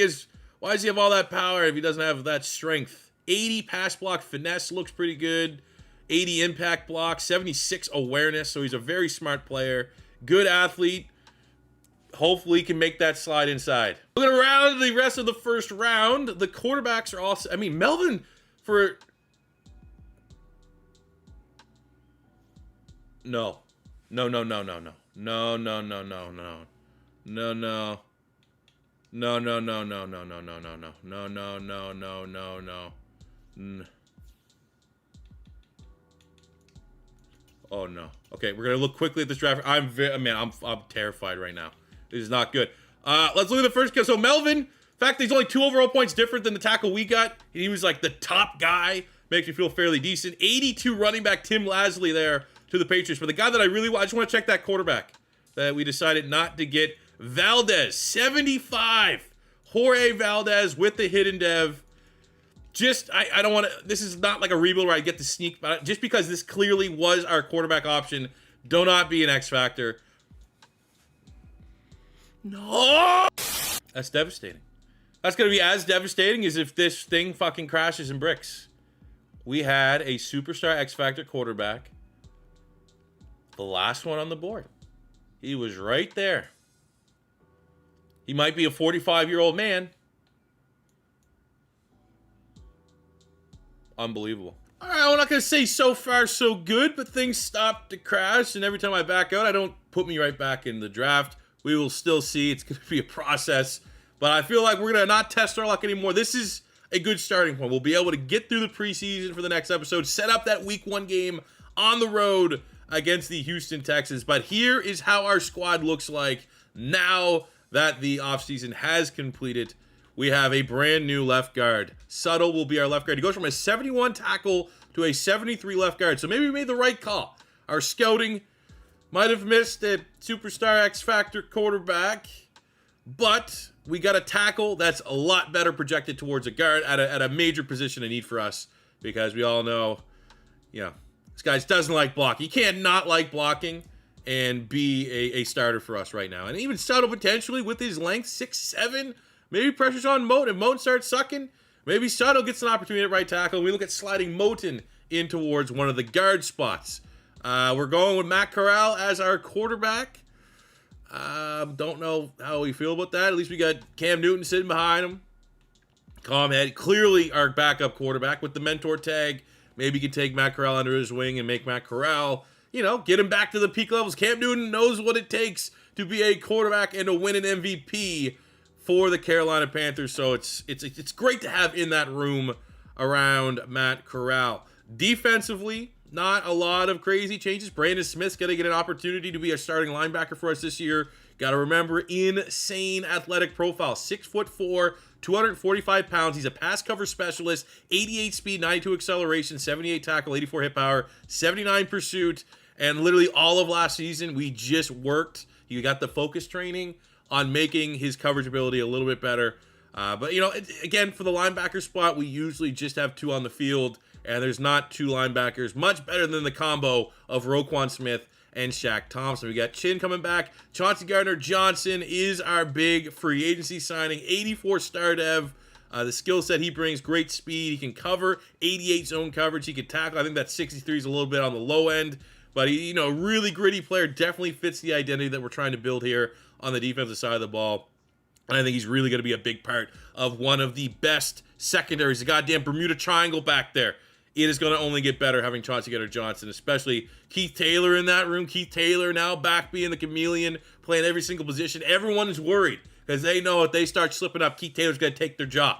Speaker 1: Why does he have all that power if he doesn't have that strength? 80 pass block finesse looks pretty good. 80 impact block, 76 awareness. So he's a very smart player. Good athlete. Hopefully he can make that slide inside. We're going to round the rest of the first round. The quarterbacks are also, Melvin for... No. No. No. Oh no. Okay, we're gonna look quickly at this draft. I'm terrified right now. This is not good. Let's look at the first. So Melvin, in fact, he's only 2 overall points different than the tackle we got. He was like the top guy. Makes me feel fairly decent. 82 running back Tim Lasley there to the Patriots. But the guy that I really want, I just want to check that quarterback that we decided not to get. Valdez, 75. Jorge Valdez with the hidden dev. I don't want to, this is not like a rebuild where I get to sneak, but just because this clearly was our quarterback option, do not be an X factor. No! That's devastating. That's going to be as devastating as if this thing fucking crashes and bricks. We had a superstar X factor quarterback. The last one on the board. He was right there. He might be a 45-year-old man. Unbelievable. All right, I'm not going to say so far so good, but things stopped to crash, and every time I back out, I don't put me right back in the draft. We will still see. It's going to be a process, but I feel like we're going to not test our luck anymore. This is a good starting point. We'll be able to get through the preseason for the next episode, set up that week 1 game on the road against the Houston Texans. But here is how our squad looks like now that the offseason has completed. We have a brand new left guard. Suttle will be our left guard. He goes from a 71 tackle to a 73 left guard. So maybe we made the right call. Our scouting might have missed a superstar X Factor quarterback, but we got a tackle that's a lot better projected towards a guard at a major position of need for us, because we all know, this guy doesn't like blocking. He can't not like blocking and be a starter for us right now. And even Suttle potentially with his length, 6'7", maybe pressure's on Moten. If Moten starts sucking, maybe Suttle gets an opportunity at right tackle. And we look at sliding Moten in towards one of the guard spots. We're going with Matt Corral as our quarterback. Don't know how we feel about that. At least we got Cam Newton sitting behind him. Calm head. Clearly our backup quarterback with the mentor tag. Maybe you can take Matt Corral under his wing and make Matt Corral, get him back to the peak levels. Cam Newton knows what it takes to be a quarterback and to win an MVP for the Carolina Panthers. So it's great to have in that room around Matt Corral. Defensively, not a lot of crazy changes. Brandon Smith's going to get an opportunity to be a starting linebacker for us this year. Got to remember, insane athletic profile. 6'4", 245 pounds. He's a pass cover specialist. 88 speed, 92 acceleration, 78 tackle, 84 hit power, 79 pursuit. And literally all of last season, we just worked. You got the focus training on making his coverage ability a little bit better. But, again, for the linebacker spot, we usually just have 2 on the field. And there's not 2 linebackers. Much better than the combo of Roquan Smith and Shaq Thompson. We got Chin coming back. Chauncey Gardner-Johnson is our big free agency signing. 84 star dev. The skill set he brings, great speed. He can cover 88 zone coverage. He can tackle. I think that 63 is a little bit on the low end. But he, really gritty player. Definitely fits the identity that we're trying to build here on the defensive side of the ball. And I think he's really going to be a big part of one of the best secondaries. The goddamn Bermuda Triangle back there. It is going to only get better having Chauncey Gardner-Johnson, especially Keith Taylor in that room. Keith Taylor now back being the chameleon, playing every single position. Everyone is worried because they know if they start slipping up, Keith Taylor's going to take their job.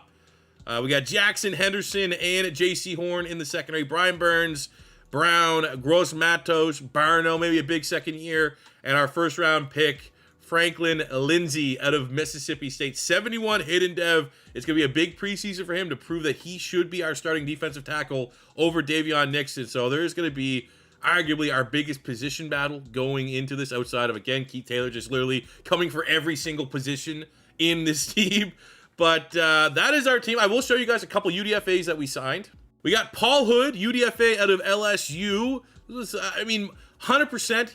Speaker 1: We got Jackson Henderson and J.C. Horn in the secondary. Brian Burns, Brown, Gross Matos, Barno, maybe a big second year. And our first round pick, Franklin Lindsay out of Mississippi State. 71 hidden dev. It's going to be a big preseason for him to prove that he should be our starting defensive tackle over Davion Nixon. So there is going to be arguably our biggest position battle going into this, outside of, again, Keith Taylor just literally coming for every single position in this team. But that is our team. I will show you guys a couple UDFAs that we signed. We got Paul Hood, UDFA out of LSU. This was, I mean, 100%,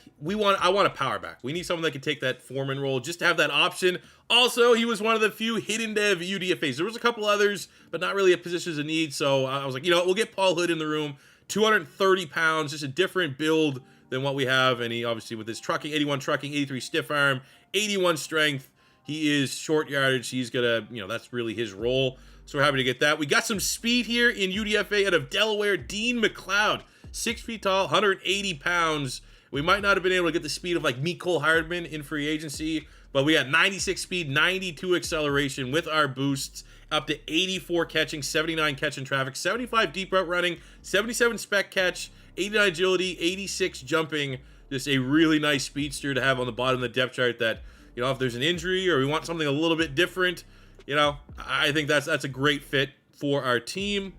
Speaker 1: I want a power back. We need someone that can take that foreman role just to have that option. Also, he was one of the few hidden dev UDFAs. There was a couple others, but not really a positions of need. So I was like, you know what, we'll get Paul Hood in the room. 230 pounds, just a different build than what we have. And he obviously with his trucking, 81 trucking, 83 stiff arm, 81 strength. He is short yardage. He's gonna, you know, that's really his role. So we're happy to get that. We got some speed here in UDFA out of Delaware. Dean McLeod, 6 feet tall, 180 pounds. We might not have been able to get the speed of like Mecole Hardman in free agency, but we got 96 speed, 92 acceleration with our boosts, up to 84 catching, 79 catch in traffic, 75 deep route running, 77 spec catch, 89 agility, 86 jumping. Just a really nice speedster to have on the bottom of the depth chart that, you know, if there's an injury or we want something a little bit different, you know, I think that's a great fit for our team.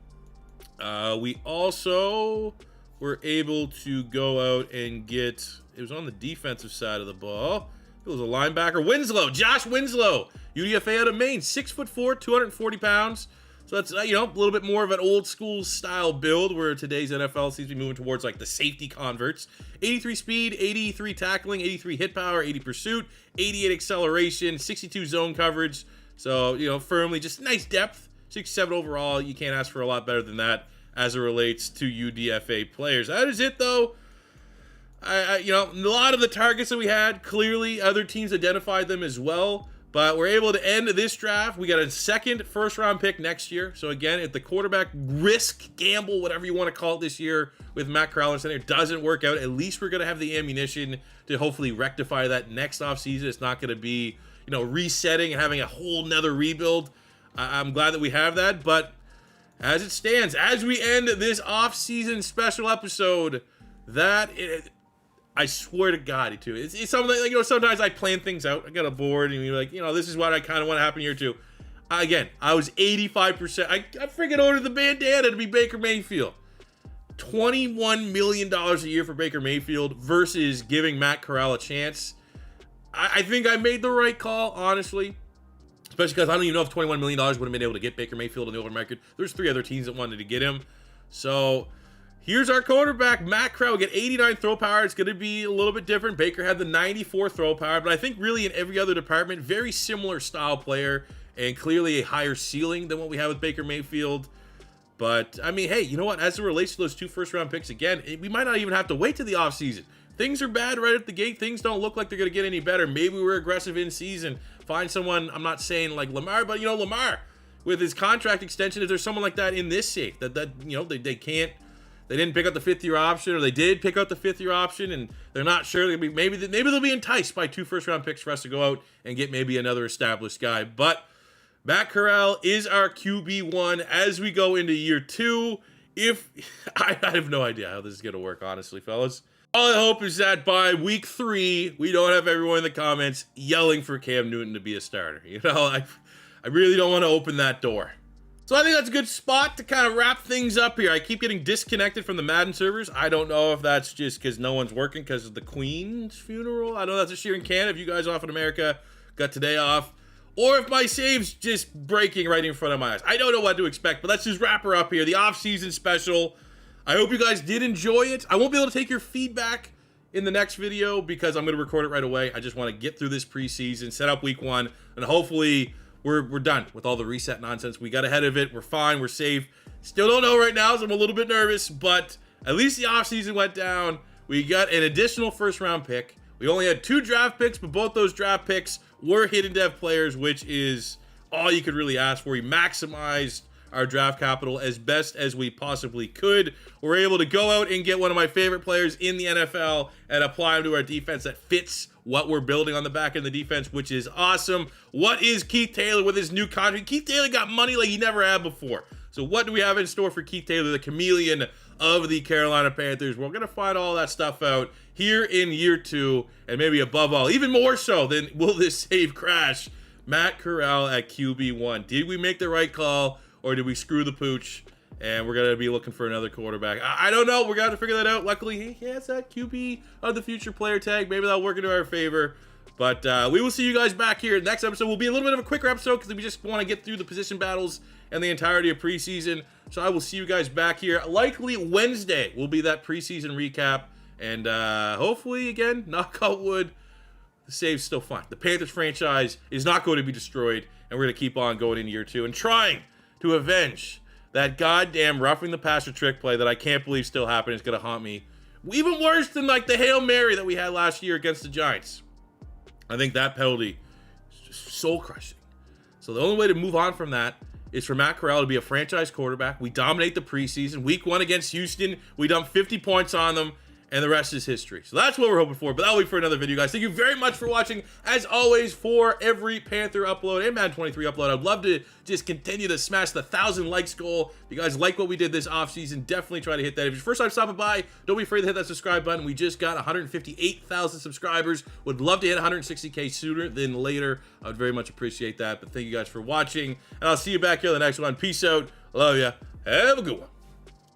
Speaker 1: We also were able to go out and get, it was on the defensive side of the ball. It was a linebacker, Winslow, Josh Winslow, UDFA out of Maine, 6'4", 240 pounds. So that's, you know, a little bit more of an old school style build where today's NFL seems to be moving towards like the safety converts. 83 speed, 83 tackling, 83 hit power, 80 pursuit, 88 acceleration, 62 zone coverage. So, you know, firmly just nice depth. 67 overall. You can't ask for a lot better than that as it relates to UDFA players. That is it though. You know, a lot of the targets that we had, clearly other teams identified them as well. But we're able to end this draft. We got a second first-round pick next year. So, again, if the quarterback risk, gamble, whatever you want to call it this year with Matt Corral in center doesn't work out, at least we're going to have the ammunition to hopefully rectify that next offseason. It's not going to be, you know, resetting and having a whole nother rebuild. I'm glad that we have that. But as it stands, as we end this offseason special episode, I swear to God, too. It's something like, you know, sometimes I plan things out. I got a board, and you're like, you know, this is what I kind of want to happen here, too. Again, I was 85%. I freaking ordered the bandana to be Baker Mayfield. $21 million a year for Baker Mayfield versus giving Matt Corral a chance. I think I made the right call, honestly. Especially because I don't even know if $21 million would have been able to get Baker Mayfield in the open market. There's 3 other teams that wanted to get him. So here's our quarterback, Matt Corral. Get 89 throw power. It's going to be a little bit different. Baker had the 94 throw power, but I think really in every other department, very similar style player and clearly a higher ceiling than what we have with Baker Mayfield. But, I mean, hey, you know what? As it relates to those 2 first-round picks, again, we might not even have to wait to the offseason. Things are bad right at the gate. Things don't look like they're going to get any better. Maybe we're aggressive in season. Find someone, I'm not saying like Lamar, but, you know, Lamar, with his contract extension, if there's someone like that in this safe, that you know, they didn't pick up the 5th-year option, or they did pick up the 5th-year option, and they're not sure. Maybe they'll be enticed by 2 first-round picks for us to go out and get maybe another established guy. But Matt Corral is our QB1 as we go into year 2. I have no idea how this is going to work, honestly, fellas. All I hope is that by week 3, we don't have everyone in the comments yelling for Cam Newton to be a starter. You know, I really don't want to open that door. So I think that's a good spot to kind of wrap things up here. I keep getting disconnected from the Madden servers. I don't know if that's just because no one's working because of the Queen's funeral. I know that's this year in Canada. If you guys off in America got today off. Or if my save's just breaking right in front of my eyes. I don't know what to expect, but let's just wrap her up here. The off-season special. I hope you guys did enjoy it. I won't be able to take your feedback in the next video because I'm going to record it right away. I just want to get through this preseason, set up week 1, and hopefully we're done with all the reset nonsense. We got ahead of it. We're fine. We're safe. Still don't know right now, so I'm a little bit nervous, but at least the offseason went down. We got an additional first-round pick. We only had 2 draft picks, but both those draft picks were hidden dev players, which is all you could really ask for. We maximized our draft capital as best as we possibly could. We're able to go out and get one of my favorite players in the NFL and apply him to our defense that fits what we're building on the back end of the defense, which is awesome. What is Keith Taylor with his new contract? Keith Taylor got money like he never had before. So what do we have in store for Keith Taylor, the chameleon of the Carolina Panthers? We're going to find all that stuff out here in year 2, and maybe above all, even more so than will this save crash, Matt Corral at QB1. Did we make the right call, or did we screw the pooch and we're going to be looking for another quarterback. I don't know. We're going to have to figure that out. Luckily, he has that QB of the future player tag. Maybe that'll work into our favor. But we will see you guys back here. Next episode will be a little bit of a quicker episode because we just want to get through the position battles and the entirety of preseason. So I will see you guys back here. Likely Wednesday will be that preseason recap. And hopefully, again, knock on wood, the save's still fine. The Panthers franchise is not going to be destroyed. And we're going to keep on going in year 2 and trying to avenge that goddamn roughing the passer trick play that I can't believe still happened. It's going to haunt me. Even worse than like the Hail Mary that we had last year against the Giants. I think that penalty is just soul crushing. So the only way to move on from that is for Matt Corral to be a franchise quarterback. We dominate the preseason. Week 1 against Houston, we dumped 50 points on them, and the rest is history. So that's what we're hoping for, but that'll be for another video, guys. Thank you very much for watching. As always, for every Panther upload and Madden 23 upload, I'd love to just continue to smash the 1,000 likes goal. If you guys like what we did this offseason, definitely try to hit that. If it's your first time stopping by, don't be afraid to hit that subscribe button. We just got 158,000 subscribers. Would love to hit 160K sooner than later. I would very much appreciate that. But thank you guys for watching, and I'll see you back here on the next one. Peace out. Love ya. Have a good one.